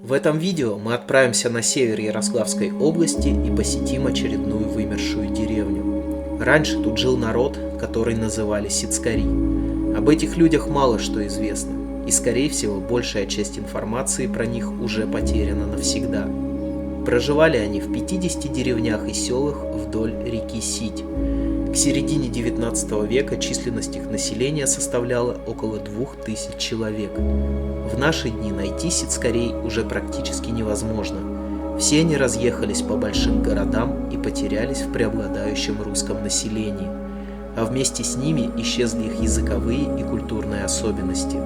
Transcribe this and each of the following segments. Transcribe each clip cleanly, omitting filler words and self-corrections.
В этом видео мы отправимся на север Ярославской области и посетим очередную вымершую деревню. Раньше тут жил народ, который называли сицкари. Об этих людях мало что известно, и скорее всего большая часть информации про них уже потеряна навсегда. Проживали они в 50 деревнях и селах вдоль реки Сить. К середине 19 века численность их населения составляла около 2000 человек. В наши дни найти сицкарей уже практически невозможно. Все они разъехались по большим городам и потерялись в преобладающем русском населении, а вместе с ними исчезли их языковые и культурные особенности.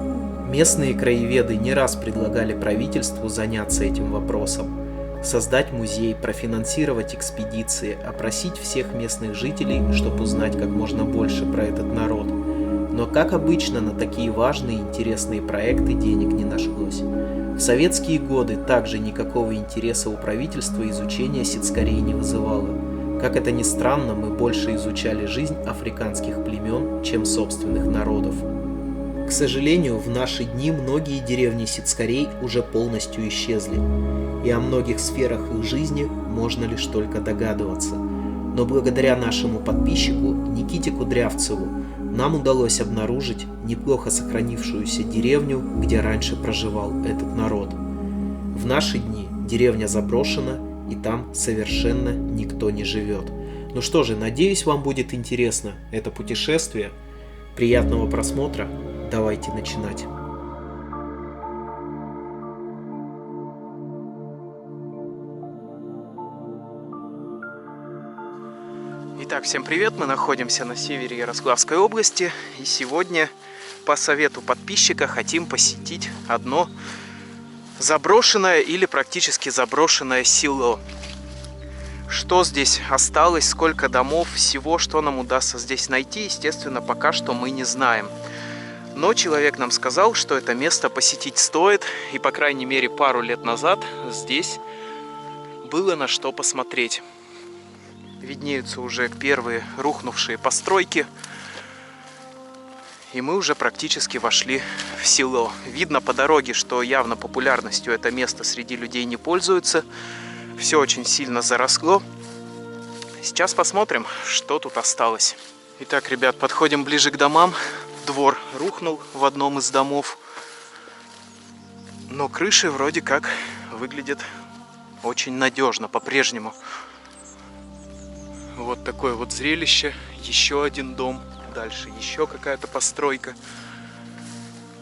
Местные краеведы не раз предлагали правительству заняться этим вопросом, создать музей, профинансировать экспедиции, опросить всех местных жителей, чтобы узнать как можно больше про этот народ. Но, как обычно, на такие важные и интересные проекты денег не нашлось. В советские годы также никакого интереса у правительства изучение сицкарей не вызывало. Как это ни странно, мы больше изучали жизнь африканских племен, чем собственных народов. К сожалению, в наши дни многие деревни сицкарей уже полностью исчезли, и о многих сферах их жизни можно лишь только догадываться. Но благодаря нашему подписчику Никите Кудрявцеву нам удалось обнаружить неплохо сохранившуюся деревню, где раньше проживал этот народ. В наши дни деревня заброшена, и там совершенно никто не живет. Ну что же, надеюсь, вам будет интересно это путешествие. Приятного просмотра, давайте начинать. Итак, всем привет! Мы находимся на севере Ярославской области, и сегодня по совету подписчика хотим посетить одно заброшенное или практически заброшенное село. Что здесь осталось, сколько домов, всего, что нам удастся здесь найти, естественно, пока что мы не знаем. Но человек нам сказал, что это место посетить стоит, и по крайней мере пару лет назад здесь было на что посмотреть. Виднеются уже первые рухнувшие постройки, и мы уже практически вошли в село. Видно по дороге, что явно популярностью это место среди людей не пользуется. Все очень сильно заросло. Сейчас посмотрим, что тут осталось. Итак, ребят, подходим ближе к домам. Двор рухнул в одном из домов, но крыши вроде как выглядят очень надежно по-прежнему. Вот такое вот зрелище. Еще один дом. Дальше еще какая-то постройка.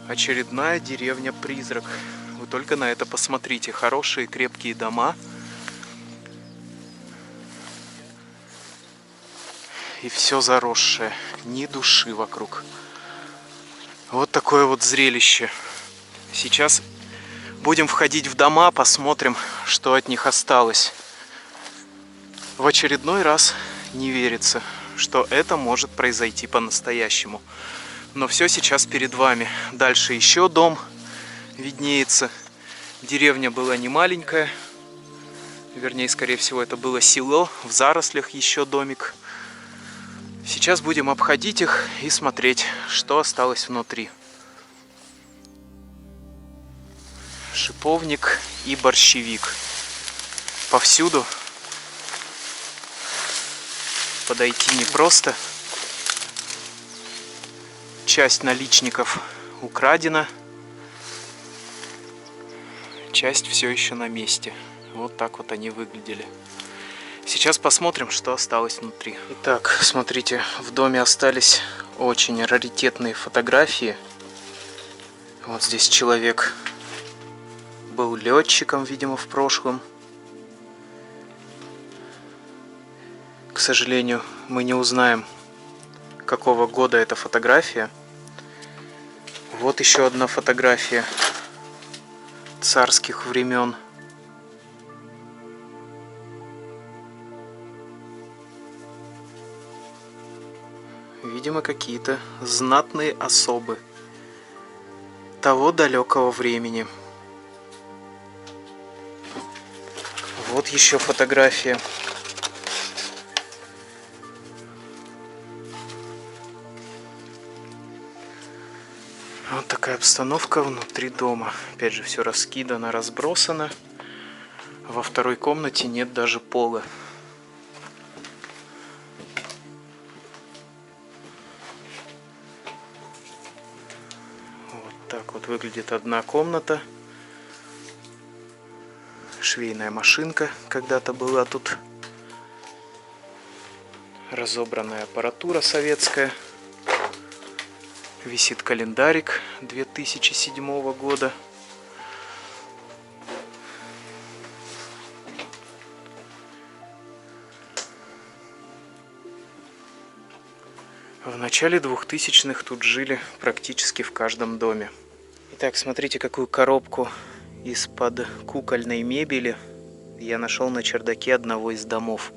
Очередная деревня-призрак. Вы только на это посмотрите. Хорошие крепкие дома. И все заросшее. Ни души вокруг. Вот такое вот зрелище. Сейчас будем входить в дома, посмотрим, что от них осталось. В очередной раз не верится, что это может произойти по-настоящему. Но все сейчас перед вами. Дальше еще дом виднеется. Деревня была не маленькая. Вернее, скорее всего, это было село. В зарослях еще домик. Сейчас будем обходить их и смотреть, что осталось внутри. Шиповник и борщевик. Повсюду. Подойти непросто. Часть наличников украдена. Часть все еще на месте. Вот так вот они выглядели. Сейчас посмотрим, что осталось внутри. Итак, смотрите, в доме остались очень раритетные фотографии. Вот здесь человек был летчиком, видимо, в прошлом. К сожалению, мы не узнаем, какого года эта фотография. Вот еще одна фотография царских времен. Видимо, какие-то знатные особы того далекого времени. Вот еще фотография. Вот такая обстановка внутри дома. Опять же, все раскидано, разбросано. Во второй комнате нет даже пола. Вот так вот выглядит одна комната. Швейная машинка когда-то была тут. Разобранная аппаратура советская. Висит календарик 2007 года. В начале 2000-х тут жили практически в каждом доме. Итак, смотрите, какую коробку из-под кукольной мебели я нашел на чердаке одного из домов.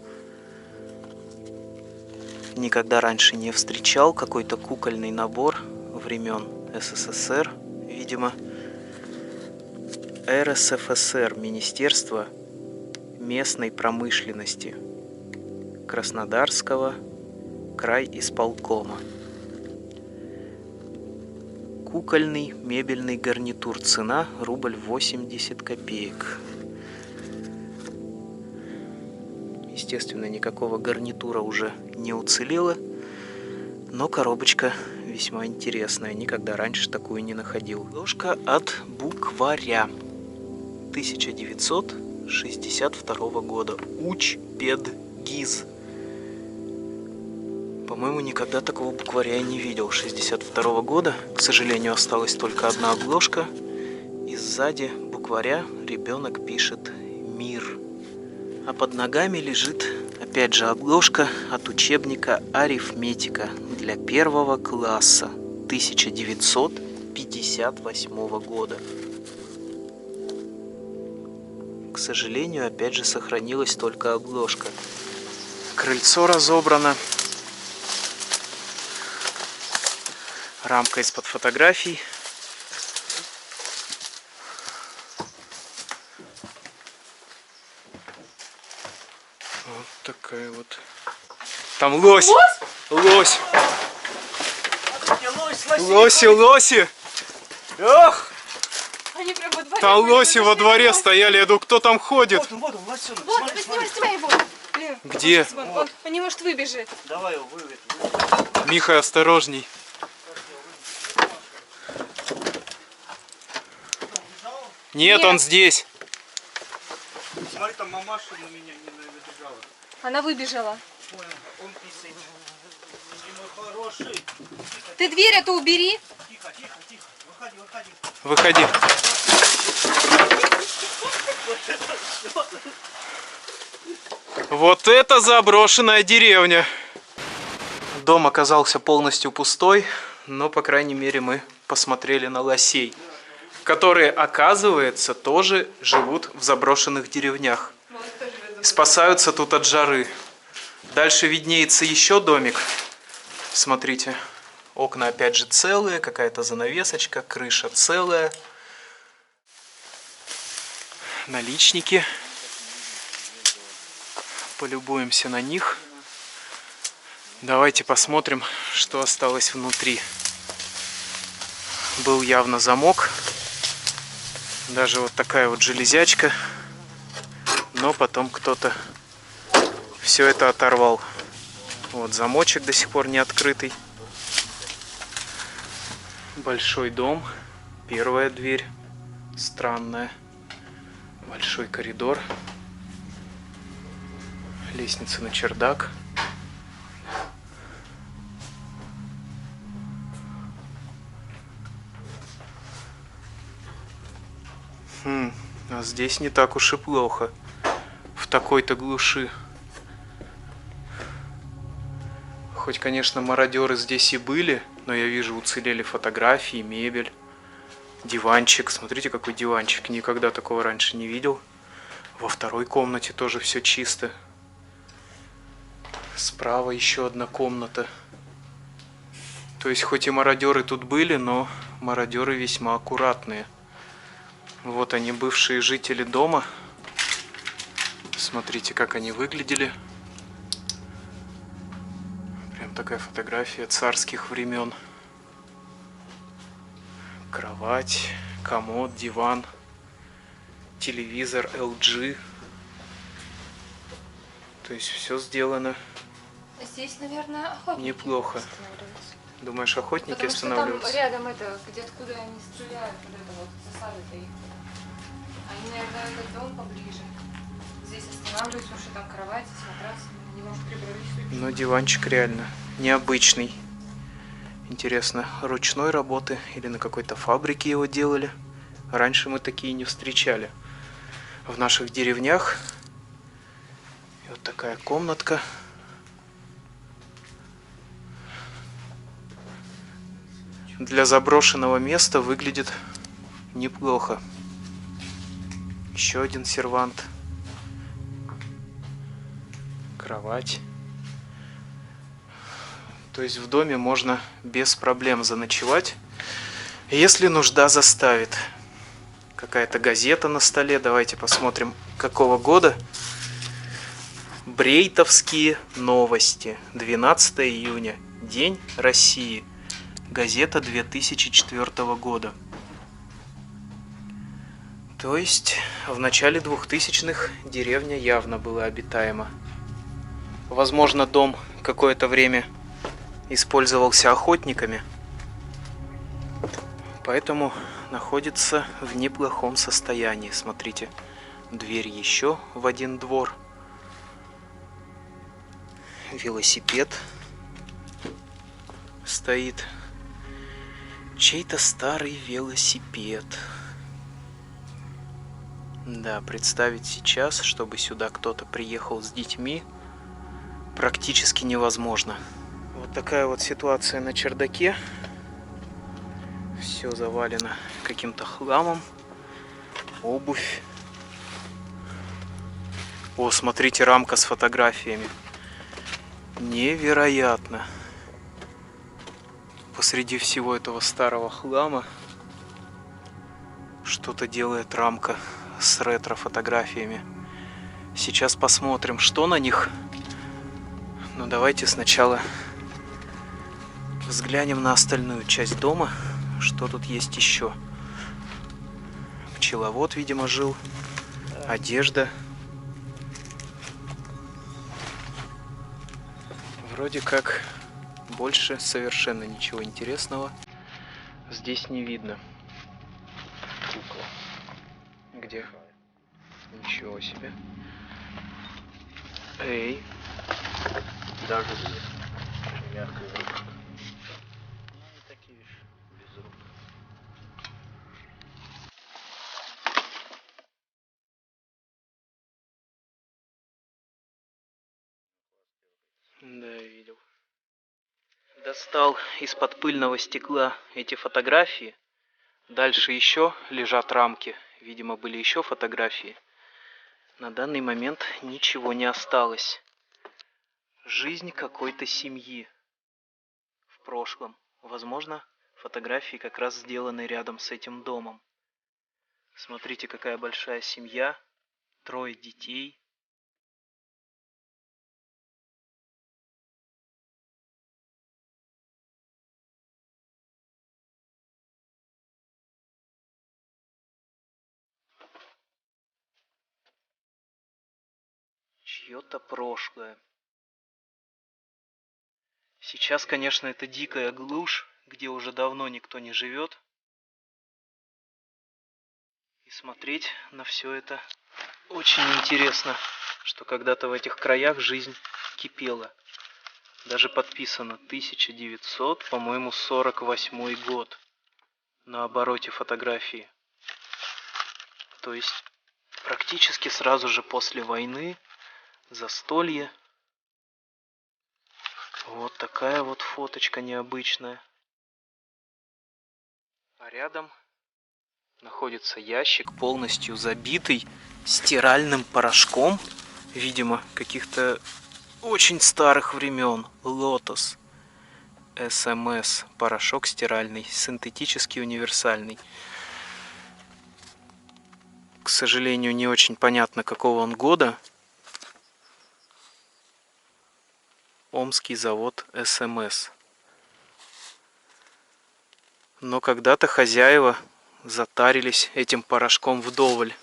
Никогда раньше не встречал какой-то кукольный набор времен СССР, видимо. РСФСР, Министерство местной промышленности Краснодарского крайисполкома. Кукольный мебельный гарнитур. Цена рубль 80 копеек. Естественно, никакого гарнитура уже не уцелело, но коробочка весьма интересная. Никогда раньше такую не находил. Обложка от букваря 1962 года. Учпедгиз. По-моему, никогда такого букваря я не видел. 62 года. К сожалению, осталась только одна обложка. И сзади букваря ребенок пишет «Мир». А под ногами лежит, опять же, обложка от учебника «Арифметика» для 1 класса 1958 года. К сожалению, опять же, сохранилась только обложка. Крыльцо разобрано. Рамка из-под фотографий. Вот такая вот. Там лось! Лось! Лоси! Ох! Они прям во дворе. Там лоси во дворе стояли. Я думаю, кто там ходит? Вот, снимай его. Блин, Где? Он не может выбежать. Давай его выведем. Миха, осторожней. Нет, он здесь. Смотри, там мамаша на меня не набежала. Она выбежала. Понял, он писает. Мой хороший. Ты дверь эту убери. Тихо. Выходи. Выходи. Вот это заброшенная деревня. Дом оказался полностью пустой, но, по крайней мере, мы посмотрели на лосей, которые, оказывается, тоже живут в заброшенных деревнях. Спасаются тут от жары. Дальше виднеется еще домик. Смотрите, окна опять же целые, какая-то занавесочка, крыша целая. Наличники. Полюбуемся на них. Давайте посмотрим, что осталось внутри. Был явно замок. Даже вот такая вот железячка. Но потом кто-то все это оторвал. Вот замочек до сих пор не открытый. Большой дом. Первая дверь. Странная. Большой коридор. Лестница на чердак. А здесь не так уж и плохо. В такой-то глуши. Хоть, конечно, мародеры здесь и были, но я вижу, уцелели фотографии, мебель, диванчик. Смотрите, какой диванчик. Никогда такого раньше не видел. Во второй комнате тоже все чисто. Справа еще одна комната. То есть, хоть и мародеры тут были, но мародеры весьма аккуратные. Вот они, бывшие жители дома. Смотрите, как они выглядели. Прям такая фотография царских времен. Кровать, комод, диван, телевизор LG. То есть все сделано Здесь, наверное, охотники неплохо. останавливаются. Думаешь, охотники Потому что там останавливаются? рядом это, где откуда они стреляют, вот это вот засады-то их. Они, наверное, этот дом поближе. Здесь останавливаются, потому что там кровати с матрасами, немножко прибрались. Но диванчик реально необычный. Интересно, ручной работы или на какой-то фабрике его делали? Раньше мы такие не встречали в наших деревнях. И вот такая комнатка. Для заброшенного места выглядит неплохо. Еще один сервант. Кровать. То есть в доме можно без проблем заночевать, если нужда заставит. Какая-то газета на столе. Давайте посмотрим, какого года. Брейтовские новости. 12 июня. День России. Газета 2004 года. То есть в начале 2000-х деревня явно была обитаема. Возможно, дом какое-то время использовался охотниками, поэтому находится в неплохом состоянии. Смотрите, дверь еще в один двор. Велосипед стоит. Чей-то старый велосипед. Да, представить сейчас, чтобы сюда кто-то приехал с детьми, практически невозможно. Вот такая вот ситуация на чердаке. Все завалено каким-то хламом. Обувь. О, смотрите, рамка с фотографиями. Невероятно. Посреди всего этого старого хлама что-то делает рамка с ретро-фотографиями. Сейчас посмотрим, что на них. Но давайте сначала взглянем на остальную часть дома. Что тут есть еще? Пчеловод, видимо, жил. Одежда. Вроде как больше совершенно ничего интересного здесь не видно. Кукла. Где? Ничего себе. Эй. Даже без мягкой руки. Ну, они такие же, без рук. Да, видел. Достал из-под пыльного стекла эти фотографии. Дальше еще лежат рамки. Видимо, были еще фотографии. На данный момент ничего не осталось. Жизнь какой-то семьи в прошлом. Возможно, фотографии как раз сделаны рядом с этим домом. Смотрите, какая большая семья. 3 детей. Чье-то прошлое. Сейчас, конечно, это дикая глушь, где уже давно никто не живет. И смотреть на все это очень интересно, что когда-то в этих краях жизнь кипела. Даже подписано 1900, по-моему, 48 год на обороте фотографии. То есть практически сразу же после войны, застолье. Вот такая вот фоточка необычная. А рядом находится ящик, полностью забитый стиральным порошком. Видимо, каких-то очень старых времен. Lotus SMS. Порошок стиральный, синтетический, универсальный. К сожалению, не очень понятно, какого он года. Омский завод СМС. Но когда-то хозяева затарились этим порошком вдоволь.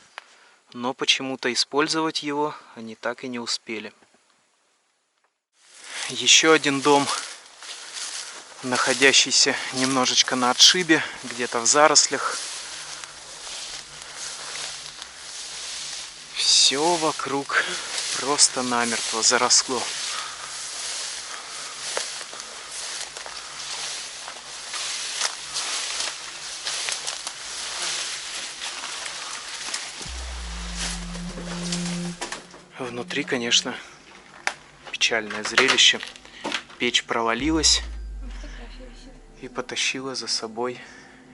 Но почему-то использовать его они так и не успели. Еще один дом, находящийся немножечко на отшибе, где-то в зарослях. Все вокруг просто намертво заросло. Внутри, конечно, печальное зрелище. Печь провалилась и потащила за собой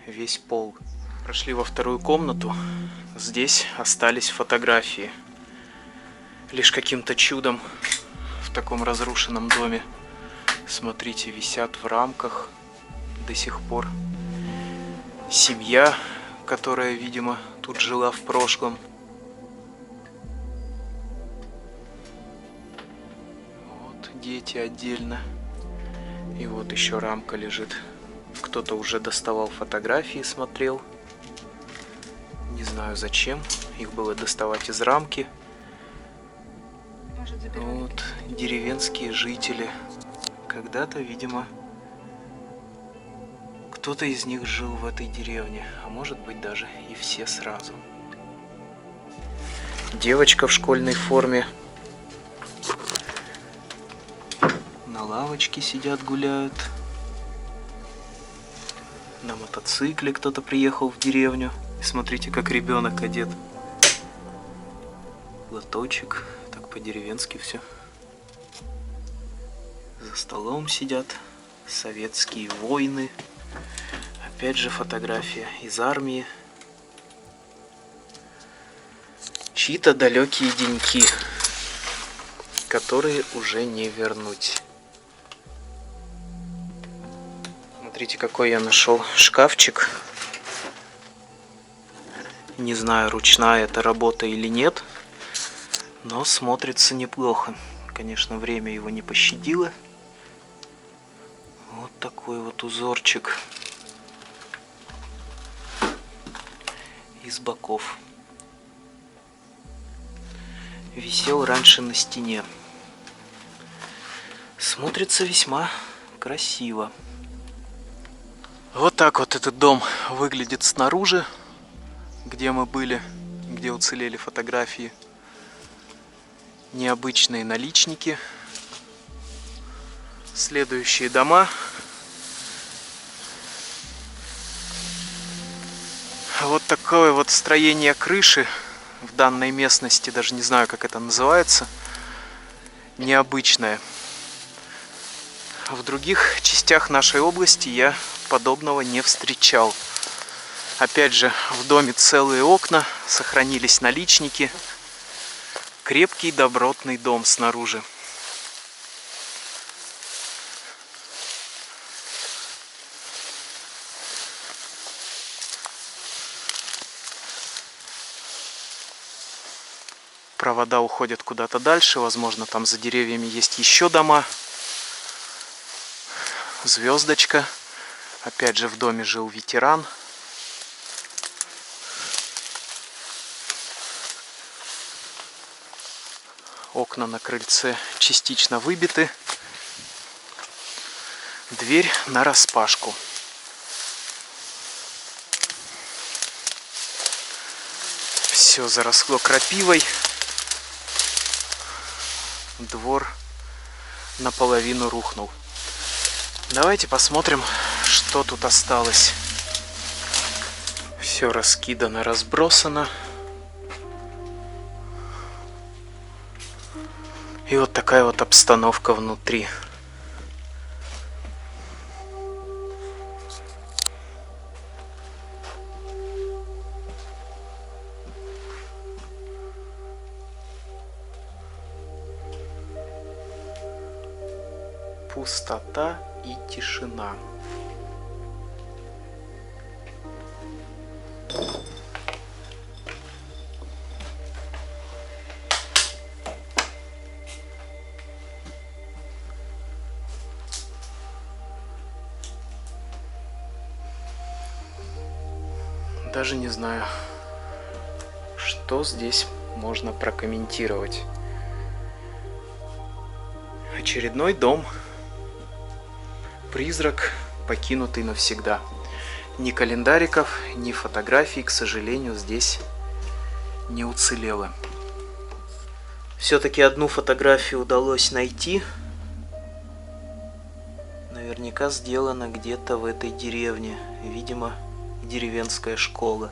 весь пол. Прошли во вторую комнату. Здесь остались фотографии. Лишь каким-то чудом в таком разрушенном доме, смотрите, висят в рамках до сих пор. Семья, которая, видимо, тут жила в прошлом. Вот дети отдельно. И вот еще рамка лежит. Кто-то уже доставал фотографии, смотрел. Не знаю зачем. Их было доставать из рамки. Вот деревенские жители. Когда-то, видимо, кто-то из них жил в этой деревне. А может быть, даже и все сразу. Девочка в школьной форме. На лавочке сидят, гуляют. На мотоцикле кто-то приехал в деревню. И смотрите, как ребенок одет. Лоточек. Так по-деревенски все. За столом сидят советские воины. Опять же фотография из армии. Чьи-то далекие деньки, которые уже не вернуть. Смотрите, какой я нашел шкафчик. Не знаю, ручная это работа или нет, но смотрится неплохо. Конечно, время его не пощадило. Вот такой вот узорчик из боков. Висел раньше на стене. Смотрится весьма красиво. Вот так вот этот дом выглядит снаружи, где мы были, где уцелели фотографии. Необычные наличники. Следующие дома. Вот такое вот строение крыши в данной местности, даже не знаю, как это называется, необычное. В других частях нашей области я подобного не встречал. Опять же, в доме целые окна, сохранились наличники. Крепкий, добротный дом снаружи. Провода уходят куда-то дальше, возможно, там за деревьями есть еще дома. Звездочка. Опять же, в доме жил ветеран. Окна на крыльце частично выбиты. Дверь нараспашку. Все заросло крапивой. Двор наполовину рухнул. Давайте посмотрим, что тут осталось. Все раскидано, разбросано. И вот такая вот обстановка внутри. Пустота и тишина. Даже не знаю, что здесь можно прокомментировать. Очередной дом. Призрак, покинутый навсегда. Ни календариков, ни фотографий, к сожалению, здесь не уцелело. Все-таки одну фотографию удалось найти. Наверняка сделана где-то в этой деревне. Видимо, деревенская школа.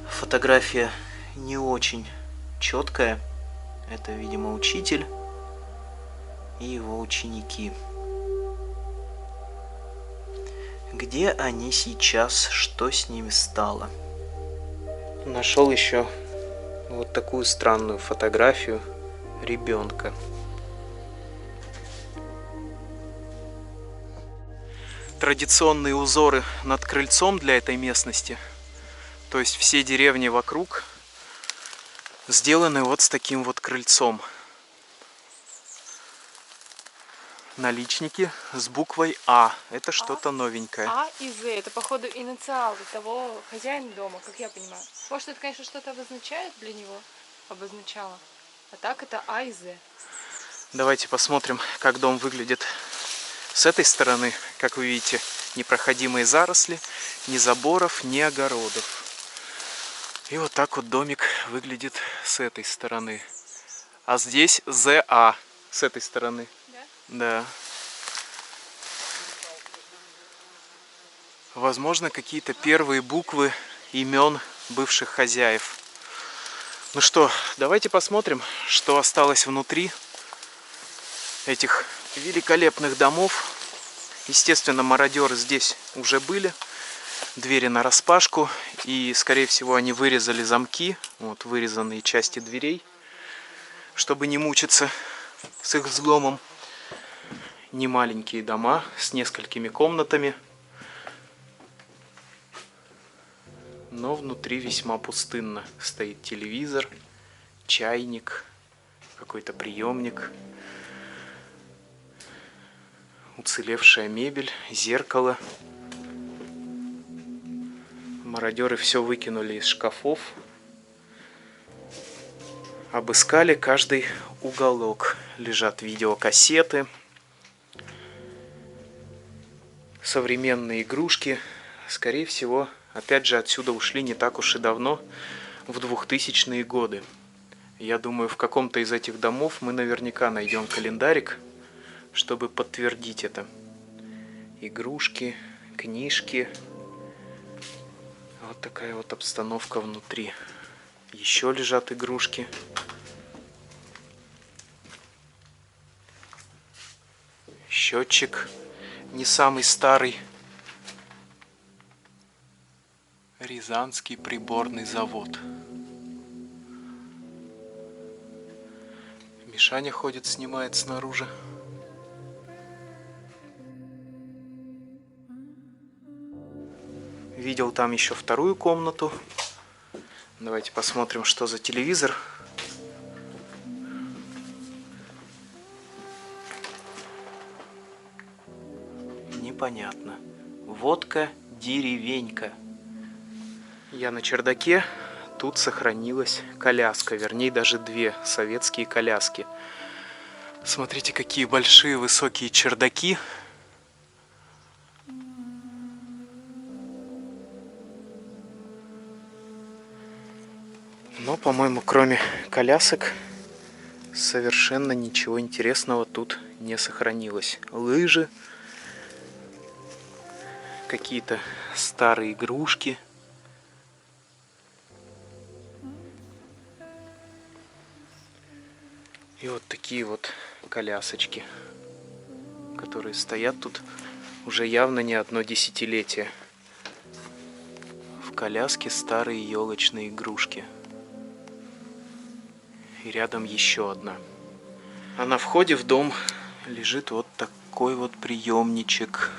Фотография не очень четкая. Это, видимо, учитель и его ученики. Где они сейчас? Что с ними стало? Нашел еще вот такую странную фотографию ребенка. Традиционные узоры над крыльцом для этой местности. То есть все деревни вокруг сделаны вот с таким вот крыльцом. Наличники с буквой А. Это что-то новенькое. А и З. Это, походу, инициалы того хозяина дома, как я понимаю. Может, это, конечно, что-то обозначает для него? Обозначало. А так это А и З. Давайте посмотрим, как дом выглядит с этой стороны. Как вы видите, непроходимые заросли, ни заборов, ни огородов. И вот так вот домик выглядит с этой стороны. А здесь ЗА с этой стороны. Да. Возможно, какие-то первые буквы имен бывших хозяев. Ну что, давайте посмотрим, что осталось внутри этих великолепных домов. Естественно, мародеры здесь уже были. Двери нараспашку. И, скорее всего, они вырезали замки. Вот вырезанные части дверей, чтобы не мучиться с их взломом. Немаленькие дома с несколькими комнатами, но внутри весьма пустынно. Стоит телевизор, чайник, какой-то приемник, уцелевшая мебель, зеркало. Мародеры все выкинули из шкафов, обыскали каждый уголок. Лежат видеокассеты, современные игрушки. Скорее всего, опять же, отсюда ушли не так уж и давно, в 2000-е годы. Я думаю, в каком-то из этих домов мы наверняка найдем календарик, чтобы подтвердить это. Игрушки, книжки. Вот такая вот обстановка внутри. Еще лежат игрушки. Счетчик. Не самый старый. Рязанский приборный завод. Мишаня ходит, снимает снаружи. Видел там еще вторую комнату. Давайте посмотрим, что за телевизор. Непонятно. Водка деревенька. Я на чердаке. Тут сохранилась коляска. Вернее, даже две советские коляски. Смотрите, какие большие высокие чердаки. Но, по-моему, кроме колясок совершенно ничего интересного тут не сохранилось. Лыжи. Какие-то старые игрушки. И вот такие вот колясочки, которые стоят тут уже явно не одно десятилетие. В коляске старые елочные игрушки. И рядом еще одна. А на входе в дом лежит вот такой вот приемничек.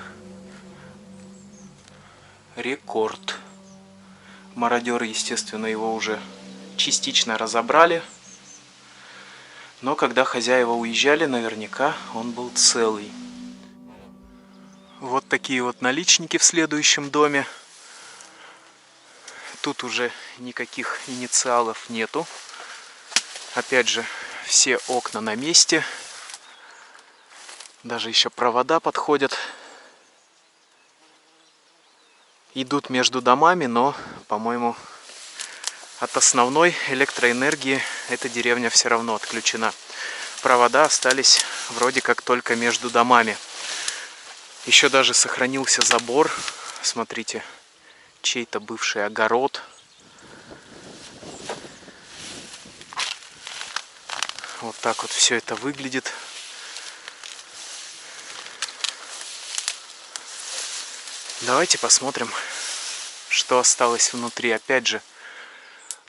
Рекорд. Мародеры, естественно, его уже частично разобрали. Но когда хозяева уезжали, наверняка он был целый. Вот такие вот наличники в следующем доме. Тут уже никаких инициалов нету. Опять же, все окна на месте. Даже еще провода подходят. Идут между домами, но, по-моему, от основной электроэнергии эта деревня все равно отключена. Провода остались вроде как только между домами. Еще даже сохранился забор. Смотрите, чей-то бывший огород. Вот так вот все это выглядит. Давайте посмотрим, что осталось внутри. Опять же,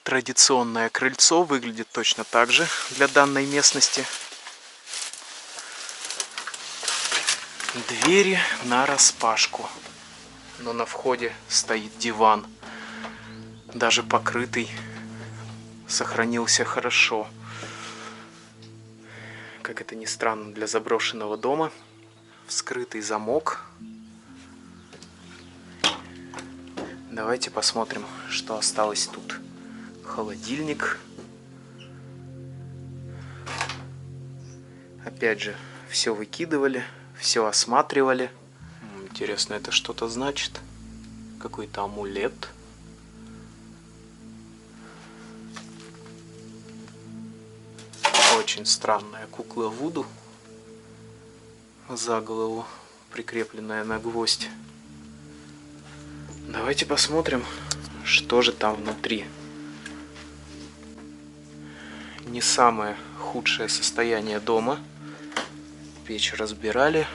традиционное крыльцо выглядит точно так же для данной местности. Двери нараспашку. Но на входе стоит диван. Даже покрытый. Сохранился хорошо. Как это ни странно для заброшенного дома. Вскрытый замок. Давайте посмотрим, что осталось тут. Холодильник. Опять же, все выкидывали, все осматривали. Интересно, это что-то значит? Какой-то амулет. Очень странная кукла Вуду. За голову прикрепленная на гвоздь. Давайте посмотрим, что же там внутри. Не самое худшее состояние дома. Печь разбирали.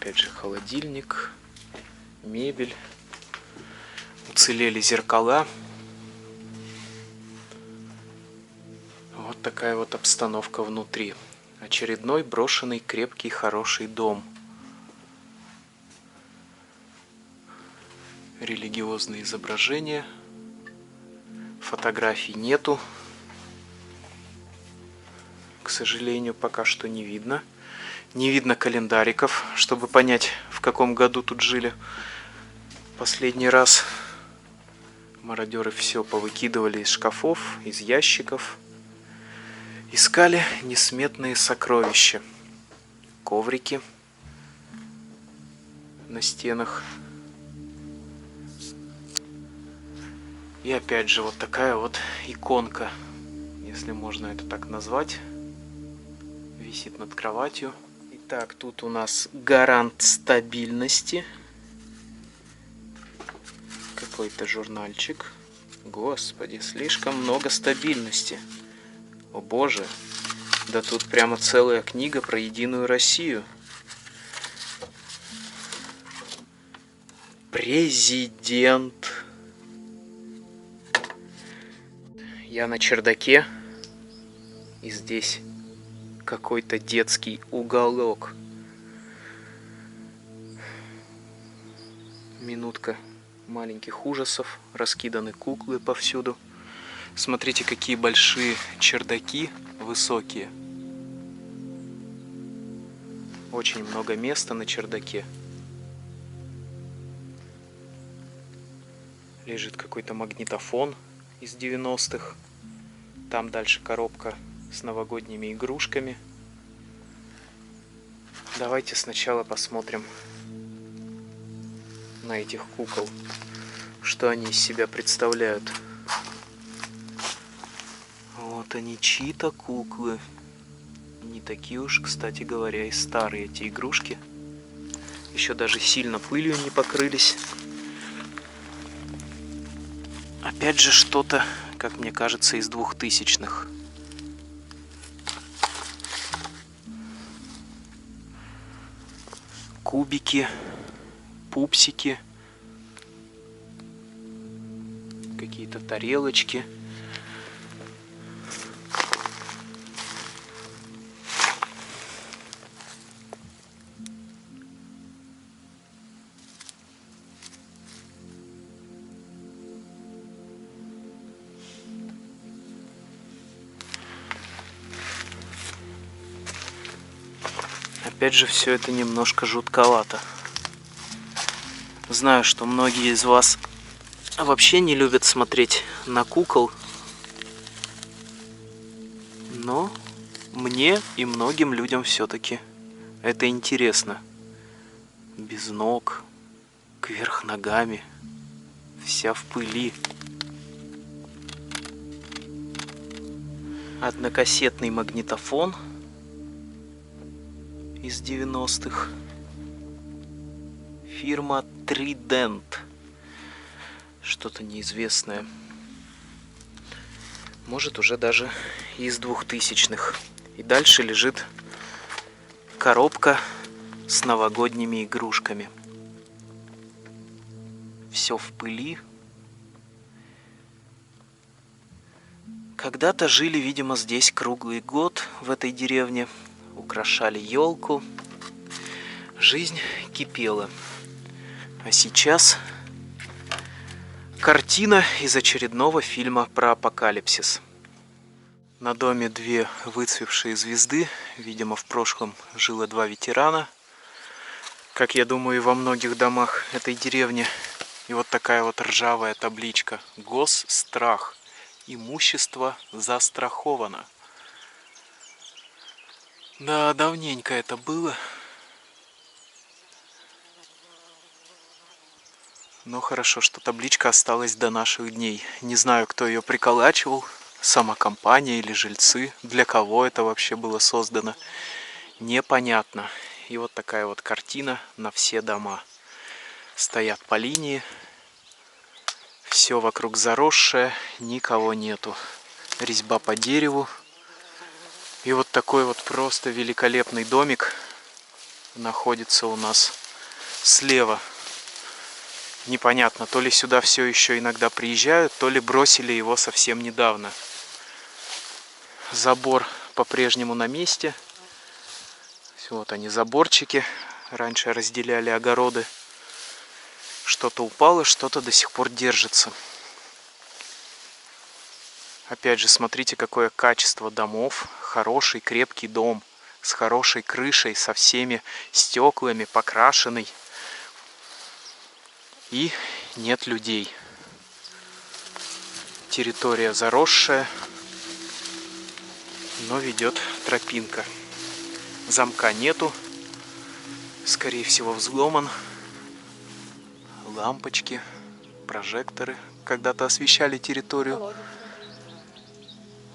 Опять же холодильник, мебель. Уцелели зеркала. Вот такая вот обстановка внутри. Очередной брошенный, крепкий, хороший дом. Религиозные изображения. Фотографий нету. К сожалению, пока что не видно. Не видно календариков, чтобы понять, в каком году тут жили. Последний раз мародеры все повыкидывали из шкафов, из ящиков. Искали несметные сокровища. Коврики на стенах. И опять же вот такая вот иконка, если можно это так назвать, висит над кроватью. Итак, тут у нас гарант стабильности. Какой-то журнальчик. Господи, слишком много стабильности. О боже, да тут прямо целая книга про Единую Россию. Президент. Я на чердаке, и здесь какой-то детский уголок. Минутка маленьких ужасов, раскиданы куклы повсюду. Смотрите, какие большие чердаки, высокие. Очень много места на чердаке. Лежит какой-то магнитофон из 90-х. Там дальше коробка с новогодними игрушками. Давайте сначала посмотрим на этих кукол, что они из себя представляют. Вот они, чьи-то куклы. Не такие уж, кстати говоря, и старые эти игрушки. Еще даже сильно пылью не покрылись. Опять же что-то, как мне кажется, из 2000-х. Кубики, пупсики, какие-то тарелочки. Опять же, все это немножко жутковато. знаю, что многие из вас вообще не любят смотреть на кукол, но мне и многим людям все-таки это интересно. Без ног, кверх ногами, вся в пыли. Однокассетный магнитофон из 90-х. Фирма Trident. Что-то неизвестное. Может, уже даже из 2000-х. И дальше лежит коробка с новогодними игрушками. Все в пыли. Когда-то жили, видимо, здесь круглый год, в этой деревне. Украшали елку. Жизнь кипела. А сейчас картина из очередного фильма про апокалипсис. На доме две выцвевшие звезды. Видимо, в прошлом жило два ветерана. Как я думаю, и во многих домах этой деревни. И вот такая вот ржавая табличка. Госстрах. Имущество застраховано. Да, давненько это было. Но хорошо, что табличка осталась до наших дней. Не знаю, кто ее приколачивал. Сама компания или жильцы. Для кого это вообще было создано. Непонятно. И вот такая вот картина на все дома. Стоят по линии. Все вокруг заросшее, никого нету. Резьба по дереву. И вот такой вот просто великолепный домик находится у нас слева. Непонятно, то ли сюда все еще иногда приезжают, то ли бросили его совсем недавно. Забор по-прежнему на месте. Вот они, заборчики. Раньше разделяли огороды. Что-то упало, что-то до сих пор держится. Опять же, смотрите, какое качество домов. Хороший, крепкий дом. С хорошей крышей, со всеми стеклами, покрашенный. И нет людей. Территория заросшая, но ведет тропинка. Замка нету. Скорее всего, взломан. Лампочки, прожекторы когда-то освещали территорию. Колодец.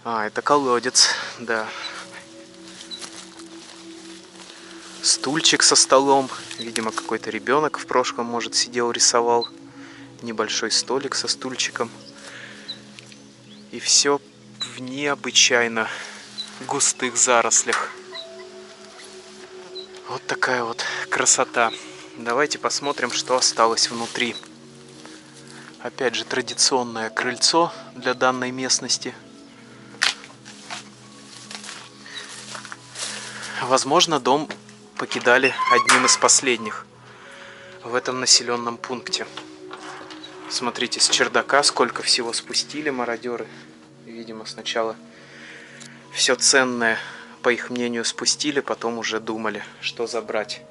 А, это колодец, да. Стульчик со столом. Видимо, какой-то ребенок в прошлом, может, сидел, рисовал. Небольшой столик со стульчиком. И все в необычайно густых зарослях. Вот такая вот красота. Давайте посмотрим, что осталось внутри. Опять же, традиционное крыльцо для данной местности. Возможно, дом покидали одним из последних в этом населенном пункте. Смотрите, с чердака сколько всего спустили мародеры. Видимо, сначала все ценное, по их мнению, спустили, потом уже думали, что забрать.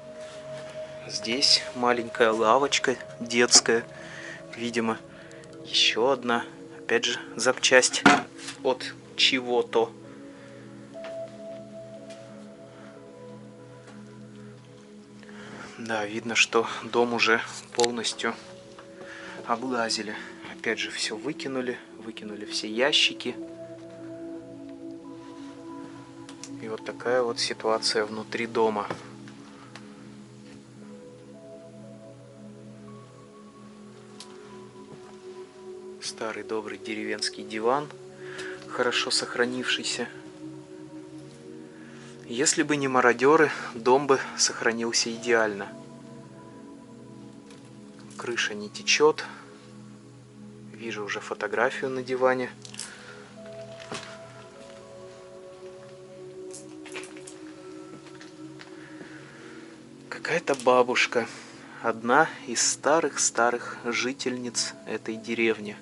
Здесь маленькая лавочка детская. Видимо, еще одна. Опять же, запчасть от чего-то. Да, видно, что дом уже полностью облазили. Опять же, все выкинули. Выкинули все ящики. И вот такая вот ситуация внутри дома. Старый добрый деревенский диван, хорошо сохранившийся. Если бы не мародеры, дом бы сохранился идеально. Крыша не течет. Вижу уже фотографию на диване. Какая-то бабушка. Одна из старых-старых жительниц этой деревни.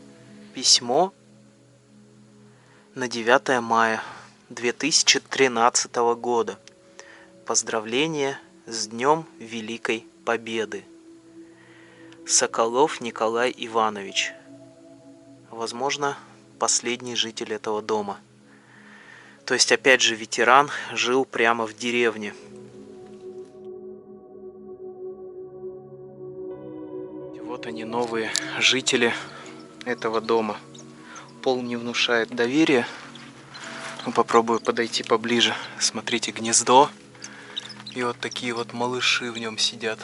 Письмо на 9 мая 2013 года. Поздравление с Днем Великой Победы. Соколов Николай Иванович. Возможно, последний житель этого дома. То есть, опять же, ветеран жил прямо в деревне. И вот они, новые жители этого дома. Пол не внушает доверия. Попробую подойти поближе. Смотрите, гнездо. И вот такие вот малыши в нем сидят.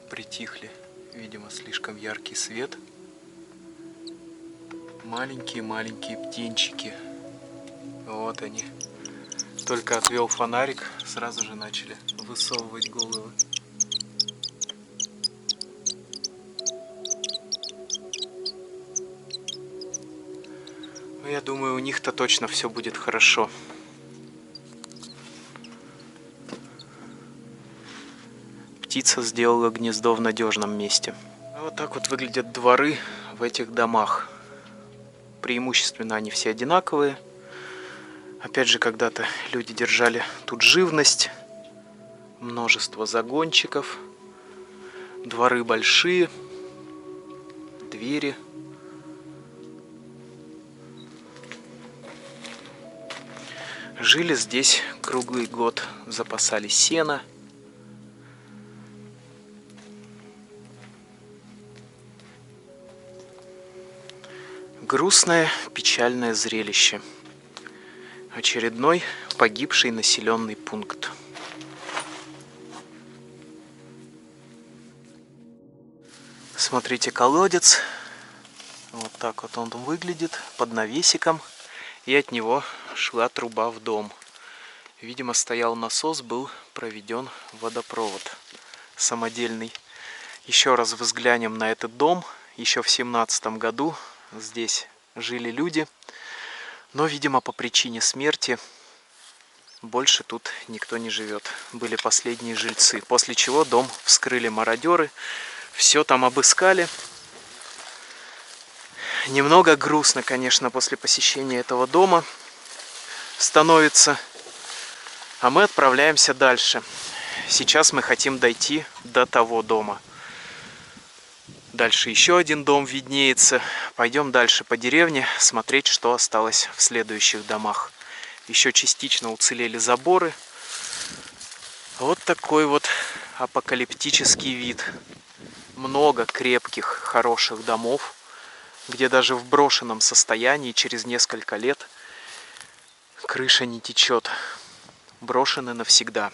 Притихли. Видимо, слишком яркий свет. Маленькие-маленькие птенчики. Вот они. Только отвел фонарик, сразу же начали высовывать головы. Но я думаю, у них-то точно все будет хорошо. Птица сделала гнездо в надежном месте. Вот так вот выглядят дворы в этих домах. Преимущественно они все одинаковые. Опять же, когда-то люди держали тут живность. Множество загончиков. Дворы большие. Двери. Жили здесь круглый год. Запасали сено. Грустное, печальное зрелище. Очередной погибший населенный пункт. Смотрите, колодец. Вот так вот он выглядит, под навесиком. И от него шла труба в дом. Видимо, стоял насос, был проведен водопровод самодельный. Еще раз взглянем на этот дом. Еще в 17 году здесь жили люди, но, видимо, по причине смерти больше тут никто не живет. Были последние жильцы, после чего дом вскрыли мародеры, все там обыскали. Немного грустно, конечно, после посещения этого дома становится, а мы отправляемся дальше. Сейчас мы хотим дойти до того дома. Дальше еще один дом виднеется. Пойдем дальше по деревне, смотреть, что осталось в следующих домах. Еще частично уцелели заборы. Вот такой вот апокалиптический вид. Много крепких, хороших домов, где даже в брошенном состоянии через несколько лет крыша не течет. Брошены навсегда.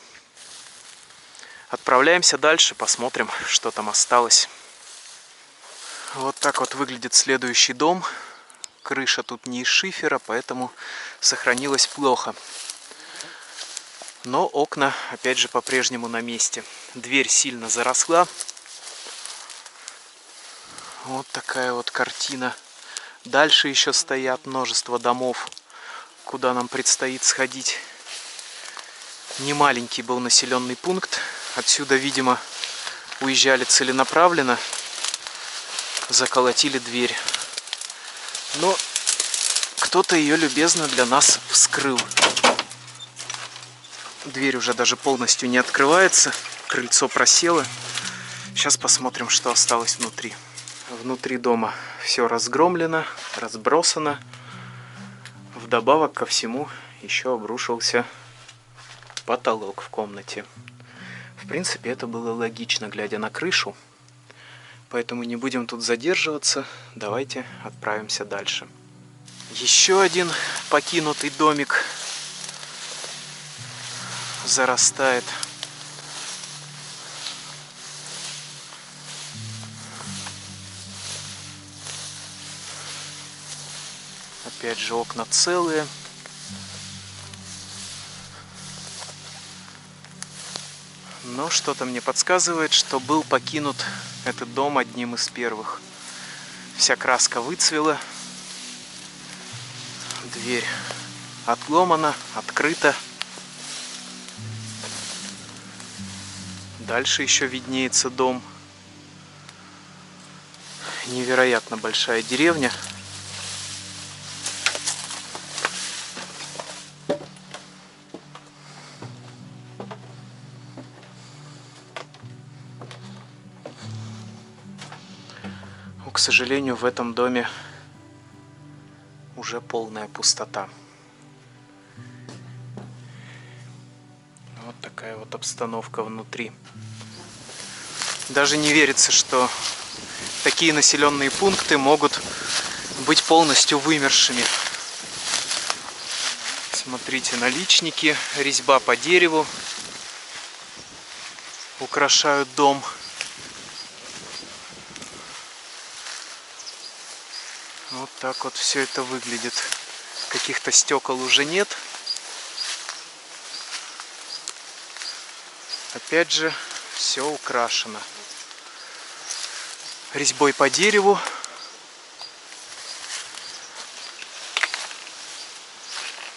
Отправляемся дальше, посмотрим, что там осталось. Вот так вот выглядит следующий дом. Крыша тут не из шифера, поэтому сохранилась плохо. Но окна, опять же, по-прежнему на месте. Дверь сильно заросла. Вот такая вот картина. Дальше еще стоят множество домов, куда нам предстоит сходить. Немаленький был населенный пункт. Отсюда, видимо, уезжали целенаправленно. Заколотили дверь. Но кто-то ее любезно для нас вскрыл. Дверь уже даже полностью не открывается. Крыльцо просело. Сейчас посмотрим, что осталось внутри. Внутри дома все разгромлено, разбросано. Вдобавок ко всему еще обрушился потолок в комнате. В принципе, это было логично, глядя на крышу. Поэтому не будем тут задерживаться. Давайте отправимся дальше. Еще один покинутый домик зарастает. Опять же, окна целые. Но что-то мне подсказывает, что был покинут этот дом одним из первых. Вся краска выцвела. Дверь отломана, открыта. Дальше еще виднеется дом. Невероятно большая деревня. сожалению, в этом доме уже полная пустота. Вот такая вот обстановка внутри. Даже не верится, что такие населенные пункты могут быть полностью вымершими. Смотрите, наличники, резьба по дереву украшают дом. Вот так вот все это выглядит. Каких-то стекол уже нет. Опять же, все украшено резьбой по дереву.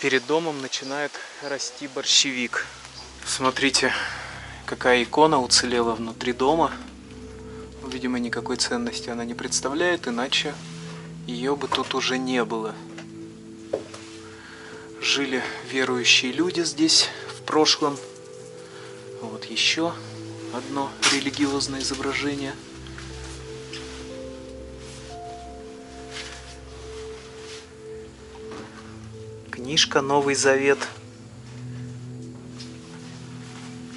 Перед домом начинает расти борщевик. Смотрите, какая икона уцелела внутри дома. Видимо, никакой ценности она не представляет, иначе ее бы тут уже не было. Жили верующие люди здесь в прошлом. Вот еще одно религиозное изображение. Книжка «Новый Завет».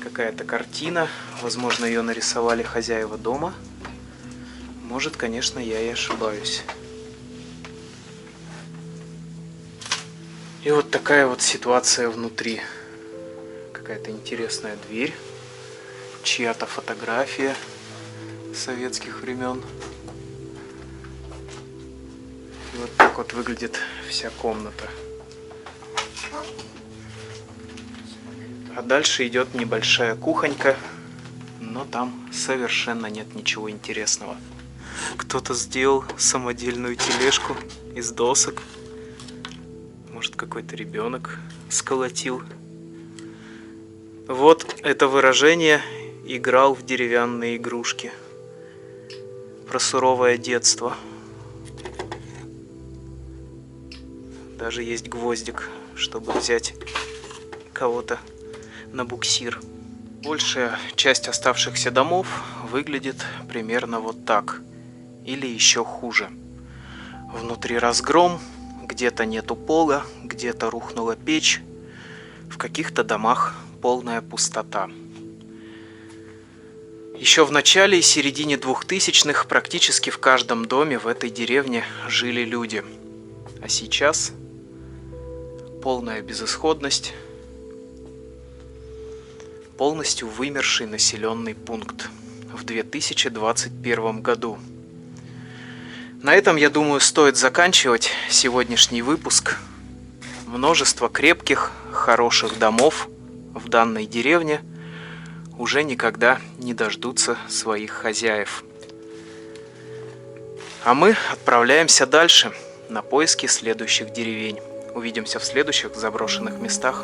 Какая-то картина. Возможно, ее нарисовали хозяева дома. Может, конечно, я и ошибаюсь. И вот такая вот ситуация внутри. Какая-то интересная дверь. Чья-то фотография советских времен. И вот так вот выглядит вся комната. А дальше идет небольшая кухонька, но там совершенно нет ничего интересного. Кто-то сделал самодельную тележку из досок. Может, какой-то ребенок сколотил. Вот это выражение «играл в деревянные игрушки». Про суровое детство. Даже есть гвоздик, чтобы взять кого-то на буксир. Большая часть оставшихся домов выглядит примерно вот так. Или еще хуже. Внутри разгром, где-то нету пола, где-то рухнула печь. В каких-то домах полная пустота. Еще в начале и середине 2000-х практически в каждом доме в этой деревне жили люди. А сейчас полная безысходность, полностью вымерший населенный пункт в 2021 году. На этом, я думаю, стоит заканчивать сегодняшний выпуск. Множество крепких, хороших домов в данной деревне уже никогда не дождутся своих хозяев. А мы отправляемся дальше на поиски следующих деревень. Увидимся в следующих заброшенных местах.